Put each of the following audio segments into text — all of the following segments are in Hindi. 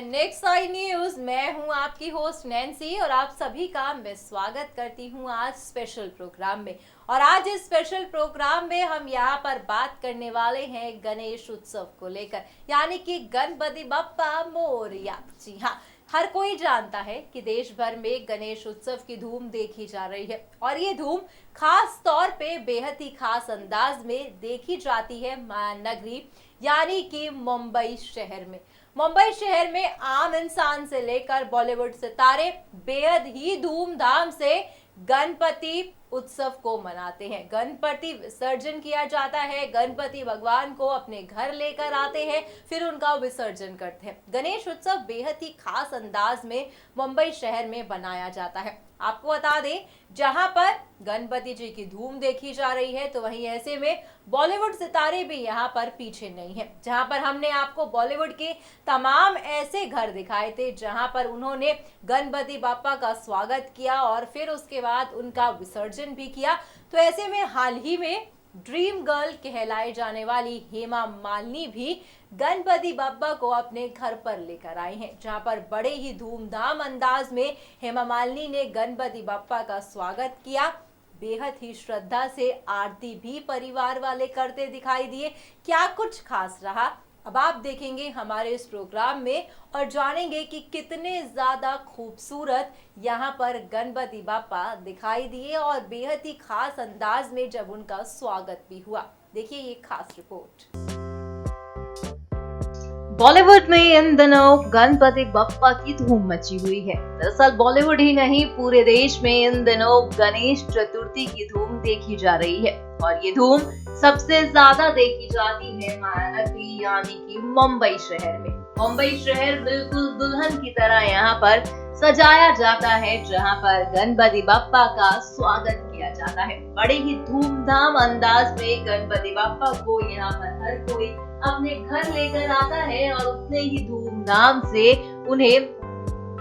Next I news. मैं हूं आपकी होस्ट नैन्सी और आप सभी का मैं स्वागत करती हूं आज स्पेशल प्रोग्राम में। और आज इस स्पेशल प्रोग्राम में हम यहां पर बात करने वाले हैं गणेश उत्सव को लेकर, यानी कि गणपति बप्पा मोरया। जी हाँ, हर कोई जानता है कि देश भर में गणेश उत्सव की धूम देखी जा रही है और ये धूम खास तौर पे बेहद ही खास अंदाज में देखी जाती है महानगरी यानी कि मुंबई शहर में। मुंबई शहर में आम इंसान से लेकर बॉलीवुड सितारे बेहद ही धूमधाम से गणपति उत्सव को मनाते हैं। गणपति विसर्जन किया जाता है, गणपति भगवान को अपने घर लेकर आते हैं, फिर उनका विसर्जन करते हैं। गणेश उत्सव बेहद ही खास अंदाज में मुंबई शहर में बनाया जाता है। आपको बता दें, जहां पर गणपति जी की धूम देखी जा रही है तो वहीं ऐसे में बॉलीवुड सितारे भी यहां पर पीछे नहीं है। जहां पर हमने आपको बॉलीवुड के तमाम ऐसे घर दिखाए थे जहां पर उन्होंने गणपति बाप्पा का स्वागत किया और फिर उसके बाद उनका विसर्जन भी किया। तो ऐसे में हाल ही में ड्रीम गर्ल कहलाई जाने वाली हेमा मालिनी भी गणपति बप्पा को अपने घर पर लेकर आई हैं, जहां पर बड़े ही धूमधाम अंदाज में हेमा मालिनी ने गणपति बप्पा का स्वागत किया। बेहद ही श्रद्धा से आरती भी परिवार वाले करते दिखाई दिए। क्या कुछ खास रहा, अब आप देखेंगे हमारे इस प्रोग्राम में और जानेंगे कि कितने ज्यादा खूबसूरत यहाँ पर गणपति बाप्पा दिखाई दिए और बेहद ही खास अंदाज में जब उनका स्वागत भी हुआ। देखिए ये खास रिपोर्ट। बॉलीवुड में इन दिनों गणपति बप्पा की धूम मची हुई है। दरअसल बॉलीवुड ही नहीं, पूरे देश में इन दिनों गणेश चतुर्थी की धूम देखी जा रही है और ये धूम सबसे ज्यादा देखी जाती है महानगरी यानी कि मुंबई शहर में। मुंबई शहर बिल्कुल दुल्हन की तरह यहाँ पर सजाया जाता है, जहाँ पर गणपति बप्पा का स्वागत किया जाता है। बड़े ही धूमधाम अंदाज में गणपति बप्पा को यहाँ पर हर कोई अपने घर लेकर आता है और उतने ही धूमधाम से उन्हें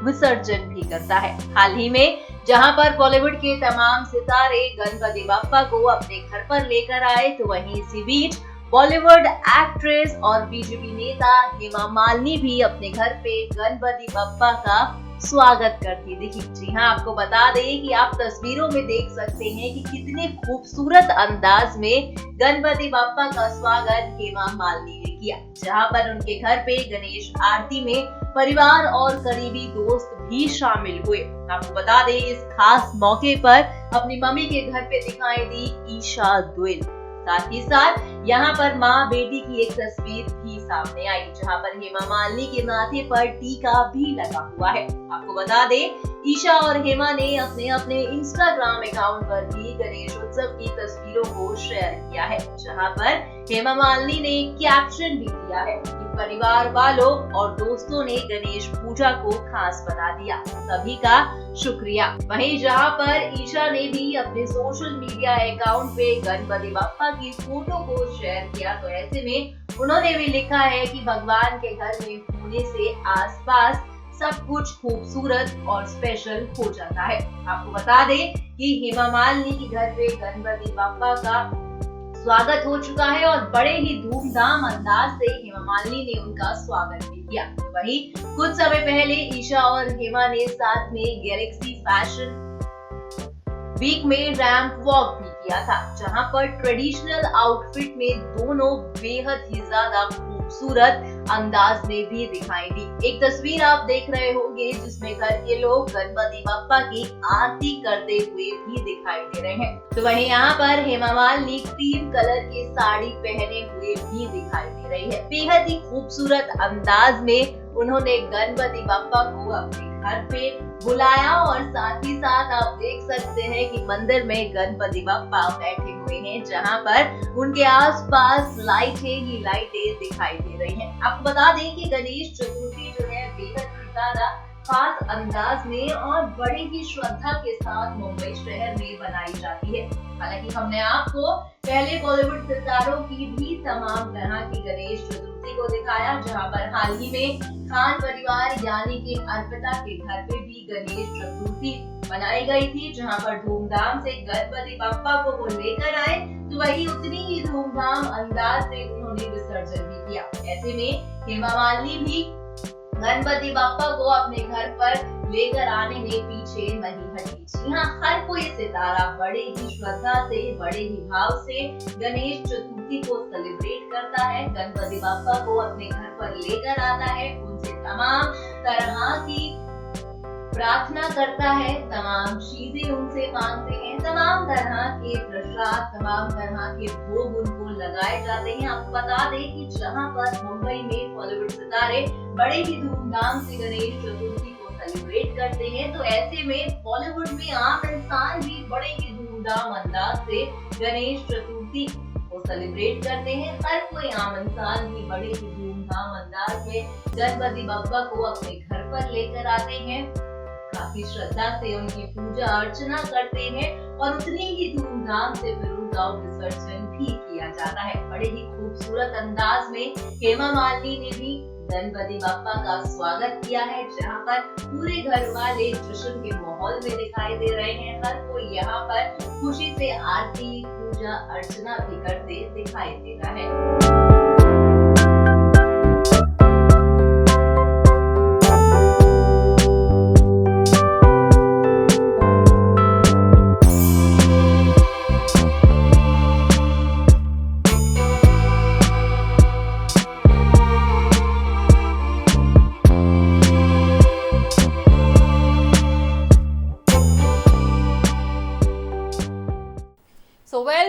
विसर्जन भी करता है। हाल ही में जहां पर बॉलीवुड के तमाम सितारे गणपति बप्पा को अपने घर पर लेकर आए तो वहीं इसी बीच बॉलीवुड एक्ट्रेस और बीजेपी नेता हेमा मालिनी भी अपने घर पे गणपति बप्पा का स्वागत करती दिखी। जी हाँ, आपको बता दें कि आप तस्वीरों में देख सकते हैं कि कितने खूबसूरत अंदाज में गणपति बप्पा का स्वागत हेमा मालिनी ने किया, जहां पर उनके घर पे गणेश आरती में परिवार और करीबी दोस्त भी शामिल हुए। आपको बता दें, इस खास मौके पर अपनी मम्मी के घर पे दिखाई दी ईशा दुबे। साथ ही साथ यहाँ पर माँ बेटी की एक तस्वीर भी सामने आई, जहाँ पर हेमा मालिनी के माथे पर टीका भी लगा हुआ है। आपको बता दें, ईशा और हेमा ने अपने इंस्टाग्राम अकाउंट पर भी गणेश उत्सव की तस्वीरों को शेयर किया है, जहाँ पर हेमा मालिनी ने कैप्शन भी दिया है कि परिवार वालों और दोस्तों ने गणेश पूजा को खास बना दिया, सभी का शुक्रिया। वहीं जहाँ पर ईशा ने भी अपने सोशल मीडिया अकाउंट पे गणपति बप्पा की फोटो को शेयर किया, तो ऐसे में उन्होंने भी लिखा है कि भगवान के घर में होने से आसपास सब कुछ खूबसूरत और स्पेशल हो जाता है। आपको बता दें कि हेमा मालिनी के घर पे गणपति बप्पा का स्वागत हो चुका है और बड़े ही धूमधाम अंदाज से हेमा मालिनी ने उनका स्वागत भी किया। वहीं कुछ समय पहले ईशा और हेमा ने साथ में गैलेक्सी फैशन वीक में रैंप वॉक भी किया था, जहां पर ट्रेडिशनल आउटफिट में दोनों बेहद ही ज्यादा खूबसूरत अंदाज में भी दिखाई दी। एक तस्वीर आप देख रहे होंगे जिसमें घर के लोग गणपति बप्पा की आरती करते हुए भी दिखाई दे रहे हैं। तो वहीं यहाँ पर हेमा मालिनी क्रीम कलर की साड़ी पहने हुए भी दिखाई दे रही है। बेहद ही खूबसूरत अंदाज में उन्होंने गणपति बप्पा को अपने घर पे बुलाया और साथ ही साथ आप देख सकते हैं कि मंदिर में गणपति बप्पा बैठे हुए हैं, जहां पर उनके आसपास लाइटें ही लाइटें दिखाई दे रही हैं। आपको बता दें कि गणेश चतुर्थी जो है बेहद ही ज्यादा खास अंदाज में और बड़े ही श्रद्धा के साथ मुंबई शहर में बनाई जाती है। हालांकि हमने आपको पहले बॉलीवुड सितारों की भी तमाम तरह की गणेश चतुर्थी को दिखाया, जहां पर हाल ही में खान परिवार यानी कि अर्पिता के घर पे भी गणेश चतुर्थी बनाई गई थी, जहां पर धूमधाम से गणपति बप्पा को वो लेकर आए, तो वही उतनी ही धूमधाम अंदाज से उन्होंने विसर्जन भी किया। ऐसे में हेमा मालिनी भी गणपति बप्पा को अपने घर पर लेकर आने में पीछे नहीं हटी। जी हाँ, हर कोई सितारा बड़े ही श्रद्धा से, बड़े ही भाव से गणेश चतुर्थी को सेलिब्रेट करता है। गणपति बप्पा को अपने घर पर लेकर आता है, उनसे तमाम तरह की प्रार्थना करता है, तमाम चीजें उनसे मांगते हैं, तमाम तरह के प्रसाद, तमाम तरह के भोग उनको लगाए जाते हैं। आपको बता दें कि जहां पर मुंबई में बॉलीवुड सितारे बड़े ही धूमधाम से गणेश चतुर्थी को सेलिब्रेट करते हैं, तो ऐसे में बॉलीवुड में आम इंसान भी बड़े ही धूमधाम अंदाज से गणेश चतुर्थी को सेलिब्रेट करते हैं। हर कोई आम इंसान भी बड़े ही धूमधाम अंदाज में गणपति बप्पा को अपने घर पर लेकर आते हैं, काफी श्रद्धा से उनकी पूजा अर्चना करते हैं और उतनी ही धूमधाम से फिर उनका विसर्जन भी किया जाता है। बड़े ही खूबसूरत अंदाज में हेमा मालिनी ने भी गणपति बप्पा का स्वागत किया है, जहां पर पूरे घर वाले जश्न के माहौल में दिखाई दे रहे हैं। हर कोई यहाँ पर खुशी से आरती, पूजा अर्चना भी करते दिखाई दे रहा है।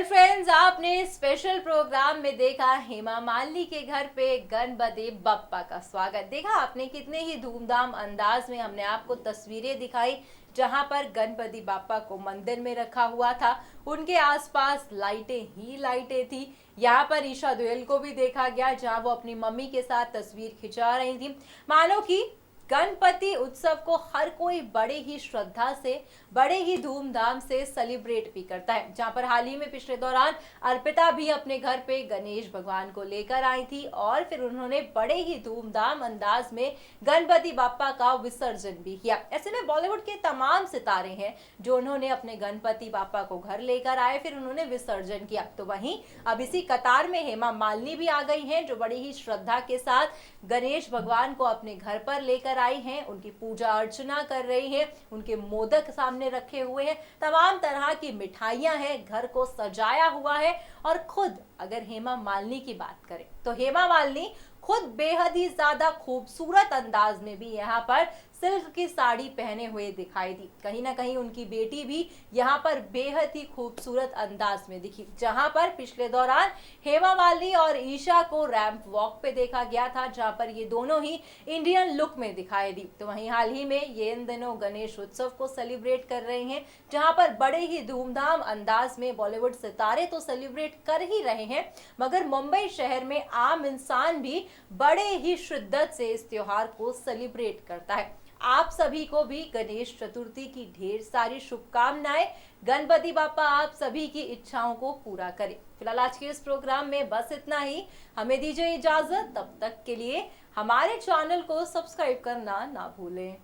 फ्रेंड्स, आपने स्पेशल प्रोग्राम में देखा हेमा मालिनी के घर पे गणपति बप्पा का स्वागत। देखा आपने कितने ही धूमधाम अंदाज में हमने आपको तस्वीरें दिखाई, जहां पर गणपति बप्पा को मंदिर में रखा हुआ था, उनके आसपास लाइटें ही लाइटें थी। यहाँ पर ईशा दोयल को भी देखा गया, जहां वो अपनी मम्मी के साथ तस्वीर खिंचा रही थी। मानो कि गणपति उत्सव को हर कोई बड़े ही श्रद्धा से, बड़े ही धूमधाम से सेलिब्रेट भी करता है। जहां पर हाल ही में पिछले दौरान अर्पिता भी अपने घर पे गणेश भगवान को लेकर आई थी और फिर उन्होंने बड़े ही धूमधाम अंदाज में गणपति बप्पा का विसर्जन भी किया। ऐसे में बॉलीवुड के तमाम सितारे हैं जो उन्होंने अपने गणपति बप्पा को घर लेकर आए, फिर उन्होंने विसर्जन किया। तो वहीं अब इसी कतार में हेमा मालिनी भी आ गई हैं, जो बड़ी ही श्रद्धा के साथ गणेश भगवान को अपने घर पर लेकर आई हैं, उनकी पूजा अर्चना कर रही हैं, उनके मोदक सामने रखे हुए हैं, तमाम तरह की मिठाइयां हैं, घर को सजाया हुआ है। और खुद अगर हेमा मालिनी की बात करें तो हेमा मालिनी खुद बेहद ही ज्यादा खूबसूरत अंदाज में भी यहाँ पर सिल्क की साड़ी पहने हुए दिखाई दी। कहीं ना कहीं उनकी बेटी भी यहाँ पर बेहद ही खूबसूरत अंदाज में दिखी, जहां पर पिछले दौरान हेमा मालिनी और ईशा को रैंप वॉक पे देखा गया था, जहां पर ये दोनों ही इंडियन लुक में दिखाई दी। तो वहीं हाल ही में ये इन दिनों गणेश उत्सव को सेलिब्रेट कर रहे हैं, जहां पर बड़े ही धूमधाम अंदाज में बॉलीवुड सितारे तो सेलिब्रेट कर ही रहे हैं, मगर मुंबई शहर में आम इंसान भी बड़े ही शिद्दत से इस त्योहार को सेलिब्रेट करता है। आप सभी को भी गणेश चतुर्थी की ढेर सारी शुभकामनाएं। गणपति बप्पा आप सभी की इच्छाओं को पूरा करे। फिलहाल आज के इस प्रोग्राम में बस इतना ही। हमें दीजिए इजाजत, तब तक के लिए हमारे चैनल को सब्सक्राइब करना ना भूलें।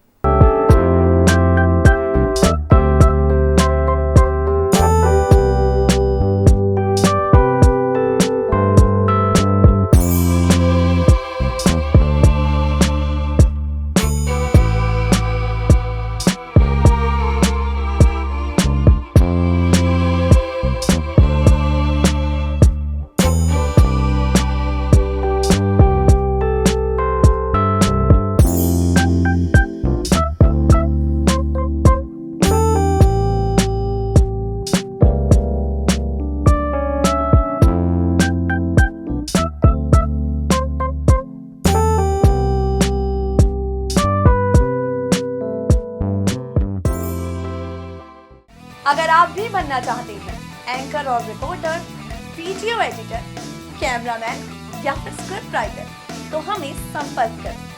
अगर आप भी बनना चाहते हैं एंकर और रिपोर्टर, वीडियो एडिटर, कैमरामैन या फिर स्क्रिप्ट राइटर, तो हमें संपर्क करें।